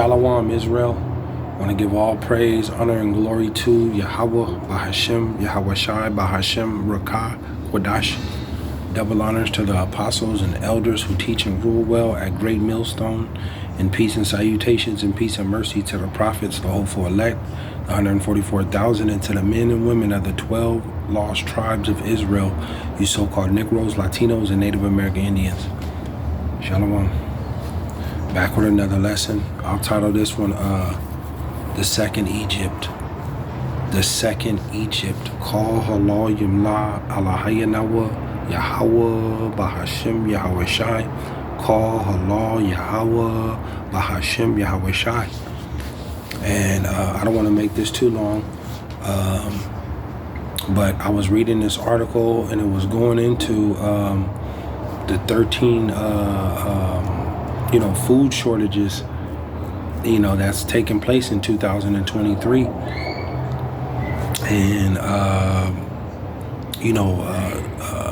Shalom, Israel. I want to give all praise, honor, and glory to Yahawah, BASHAM, YAHAWAHSHI, BASHAM, Rakah, Quadash. Double honors to the apostles and elders who teach and rule well at Great Millstone. And peace and salutations and peace and mercy to the prophets, the hopeful elect, the 144,000, and to the men and women of the 12 lost tribes of Israel, you so-called Negroes, Latinos, and Native American Indians. Shalom. Back with another lesson. I'll title this one, The Second Egypt. The Second Egypt. Call halal yimla alahayanawa Yahawah BASHAM YAHAWAHSHI. Call halal Yahawah BASHAM YAHAWAHSHI. And I don't want to make this too long, but I was reading this article and it was going into the 13 food shortages, that's taking place in 2023. And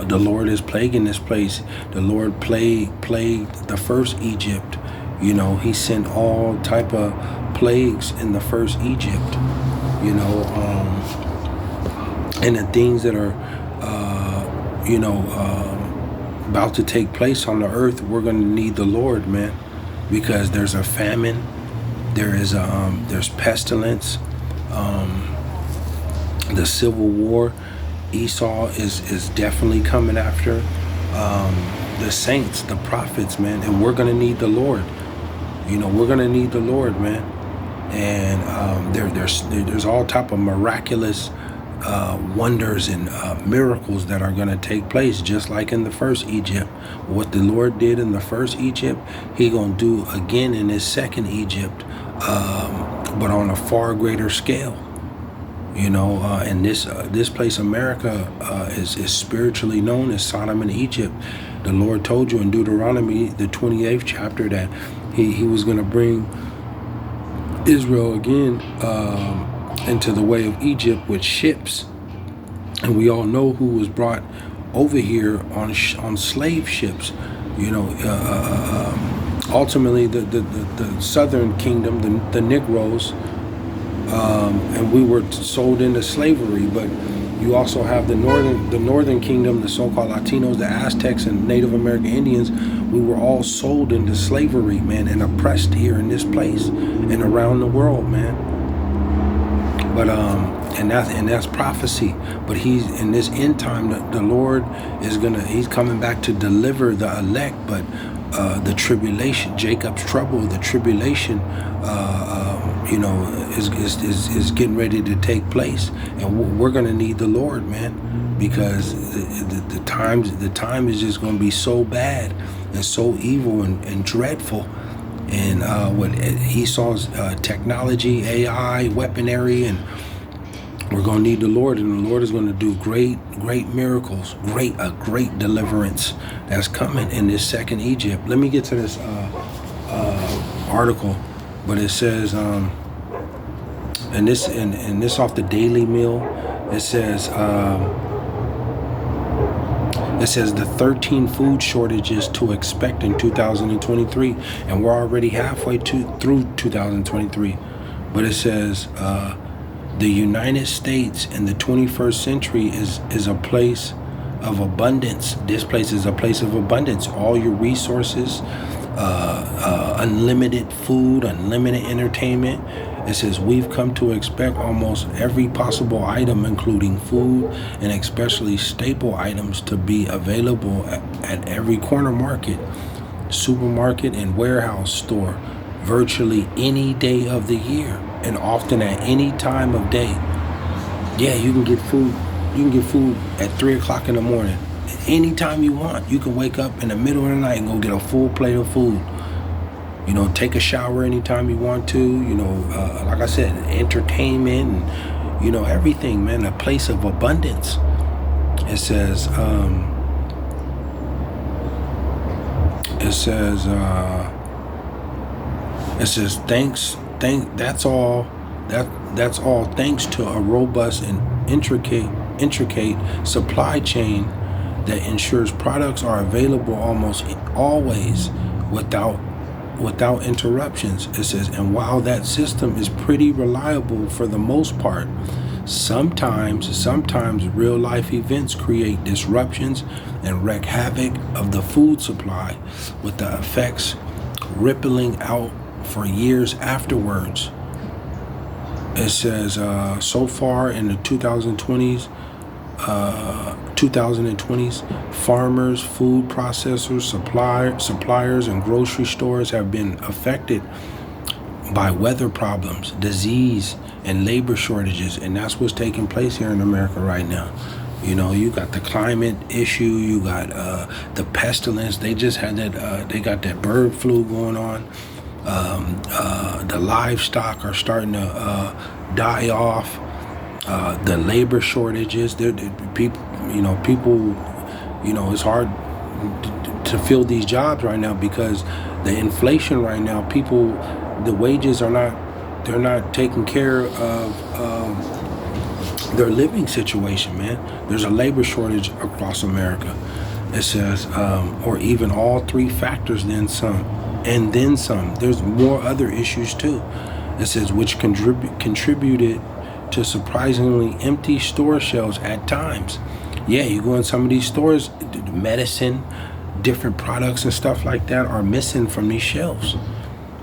the Lord is plaguing this place. The Lord plagued the first Egypt. He sent all type of plagues in the first Egypt. And the things that are about to take place on the earth, we're going to need the Lord, man, because there's a famine, there's pestilence, the civil war. Esau is definitely coming after the saints, the prophets, man, and we're going to need the Lord. We're going to need the Lord, man. And there's all type of miraculous wonders and miracles that are going to take place, just like in the first Egypt. What the Lord did in the first Egypt, he going to do again in this second Egypt, but on a far greater scale. And this place, America, is spiritually known as Sodom and Egypt. The Lord told you in Deuteronomy, the 28th chapter, that he was going to bring Israel again into the way of Egypt with ships. And we all know who was brought over here on slave ships. Ultimately the southern kingdom, the Negroes, and we were sold into slavery. But you also have the northern kingdom, the so-called Latinos, the Aztecs, and Native American Indians. We were all sold into slavery, man, and oppressed here in this place and around the world, man. But and that's prophecy. But he's in this end time, the Lord he's coming back to deliver the elect. But the tribulation, Jacob's trouble, the tribulation, is getting ready to take place, and we're going to need the Lord, man, because the time is just going to be so bad and so evil and dreadful. And what Esau's technology, AI, weaponry, and we're going to need the Lord, and the Lord is going to do great miracles, a great deliverance that's coming in this second Egypt. Let me get to this article, but it says, and this off the Daily Mail, it says the 13 food shortages to expect in 2023, and we're already halfway through 2023. But it says the United States in the 21st century is a place of abundance. This place is a place of abundance. All your resources, unlimited food, unlimited entertainment. It says we've come to expect almost every possible item, including food and especially staple items, to be available at every corner market, supermarket, and warehouse store virtually any day of the year, and often at any time of day. Yeah, you can get food. You can get food at 3 o'clock in the morning. Anytime you want. You can wake up in the middle of the night and go get a full plate of food. Take a shower anytime you want to. Like I said, entertainment and, everything, man. A place of abundance. It says, that's all thanks to a robust and intricate supply chain that ensures products are available almost always without without interruptions. It says, and while that system is pretty reliable for the most part, sometimes real life events create disruptions and wreak havoc of the food supply, with the effects rippling out for years afterwards. It says, so far in the 2020s, farmers, food processors, suppliers, and grocery stores have been affected by weather problems, disease, and labor shortages, and that's what's taking place here in America right now. You know, you got the climate issue, you got the pestilence. They just had that. They got that bird flu going on. The livestock are starting to die off. The labor shortages. People, it's hard to fill these jobs right now because the inflation right now. People, the wages are not. They're not taking care of their living situation, man. There's a labor shortage across America. It says, or even all three factors, then some, and then some. There's more other issues too. It says, which contributed to surprisingly empty store shelves at times. Yeah, you go in some of these stores, medicine, different products and stuff like that are missing from these shelves.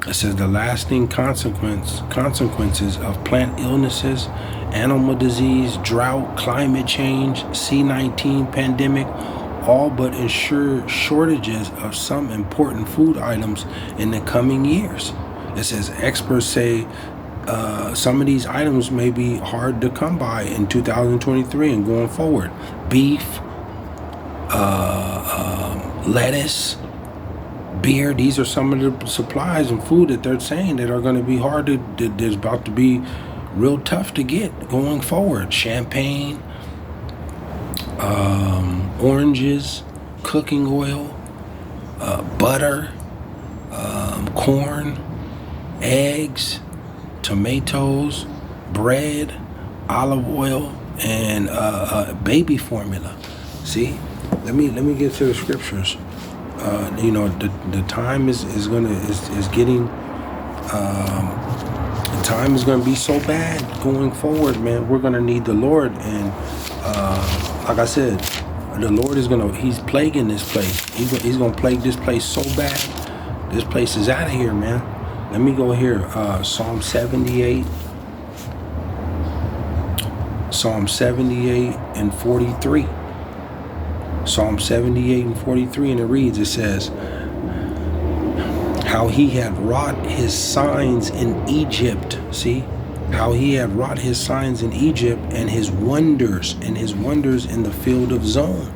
It says the lasting consequences of plant illnesses, animal disease, drought, climate change, C-19 pandemic, all but ensure shortages of some important food items in the coming years. It says experts say some of these items may be hard to come by in 2023 and going forward. Beef, lettuce, beer. These are some of the supplies and food that they're saying that are going to be hard to, there's about to be real tough to get going forward. Champagne, oranges, cooking oil, butter, corn, eggs, tomatoes, bread, olive oil, and baby formula. See, let me get to the scriptures. The time is getting. The time is going to be so bad going forward, man. We're going to need the Lord, and like I said, the Lord is He's plaguing this place. He's going to plague this place so bad. This place is out of here, man. Let me go here. Psalm 78. Psalm 78 and 43. Psalm 78 and 43, and it reads, it says, how he had wrought his signs in Egypt. See? How he had wrought his signs in Egypt and his wonders in the field of Zon.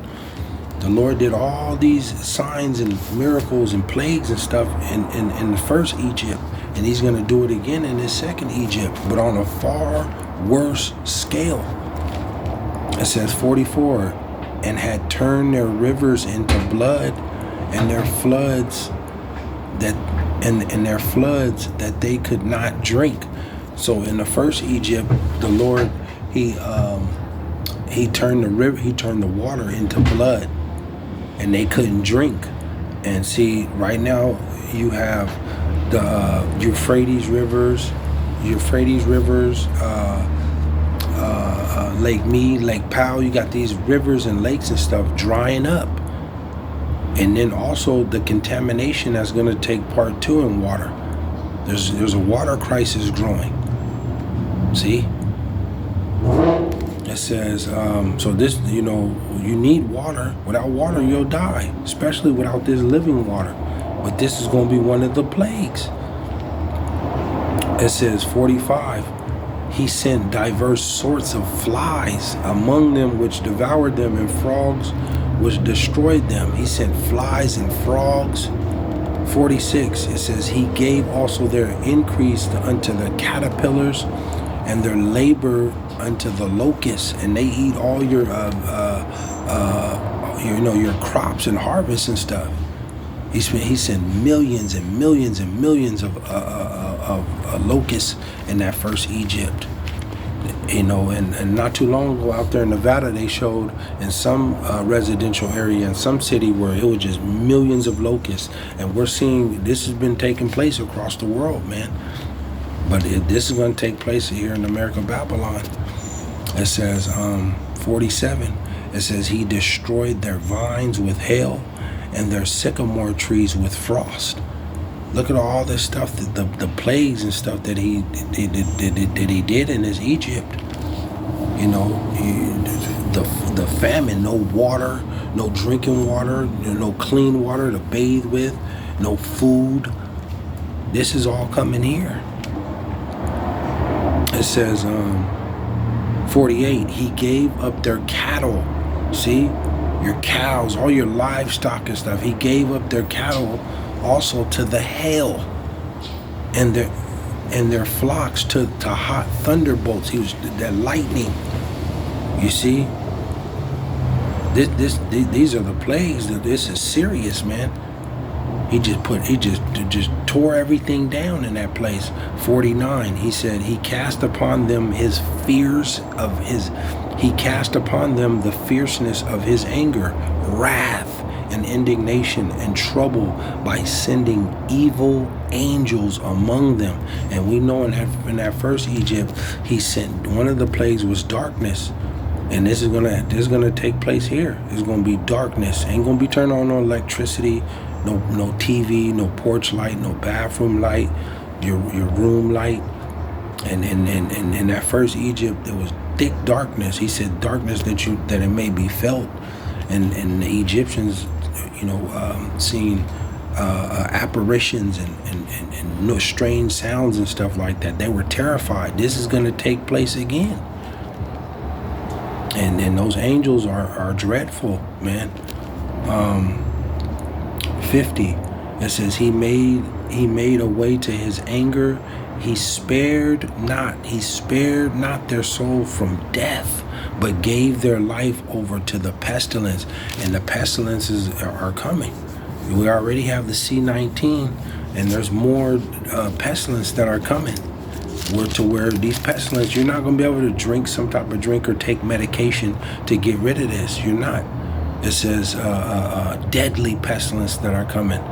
The Lord did all these signs and miracles and plagues and stuff in the first Egypt, and he's going to do it again in his second Egypt, but on a far worse scale. It says 44, and had turned their rivers into blood, and their floods that they could not drink. So in the first Egypt, the Lord he turned the water into blood, and they couldn't drink. And see, right now you have the Euphrates rivers, Lake Mead, Lake Powell. You got these rivers and lakes and stuff drying up, and then also the contamination that's going to take part too in water. There's a water crisis growing. See, it says so this, you need water. Without water you'll die, especially without this living water. But this is going to be one of the plagues. It says 45, he sent diverse sorts of flies among them, which devoured them, and frogs which destroyed them. He sent flies and frogs. 46, it says he gave also their increase unto the caterpillars, and their labor unto the locusts, and they eat all your your crops and harvests and stuff. He sent millions and millions and millions of locusts in that first Egypt. You know, and not too long ago out there in Nevada, they showed in some residential area in some city where it was just millions of locusts. And we're seeing this has been taking place across the world, man. But this is going to take place here in America, Babylon. It says 47. It says he destroyed their vines with hail and their sycamore trees with frost. Look at all this stuff, the plagues and stuff that he did in his Egypt. You know, the famine, no water, no drinking water, no clean water to bathe with, no food. This is all coming here. It says 48, he gave up their cattle. See, your cows, all your livestock and stuff. He gave up their cattle also to the hail, and their flocks to hot thunderbolts. He was that lightning. You see, these are the plagues. This is serious, man. He just tore everything down in that place. 49. He said he cast upon them he cast upon them the fierceness of his anger, wrath, and indignation and trouble by sending evil angels among them. And we know in that first Egypt, he sent, one of the plagues was darkness. And this is gonna take place here. It's gonna be darkness. Ain't gonna be turned on no electricity, no TV, no porch light, no bathroom light, your room light. And in that first Egypt, there was thick darkness. He said darkness that it may be felt. And the Egyptians, you know, seeing apparitions and strange sounds and stuff like that. They were terrified. This is going to take place again. And those angels are dreadful, man. 50. It says he made a way to his anger. He spared not their soul from death, but gave their life over to the pestilence. And the pestilences are coming. We already have the C-19, and there's more pestilence that are coming. Where these pestilence, you're not going to be able to drink some type of drink or take medication to get rid of this. You're not. It says deadly pestilence that are coming.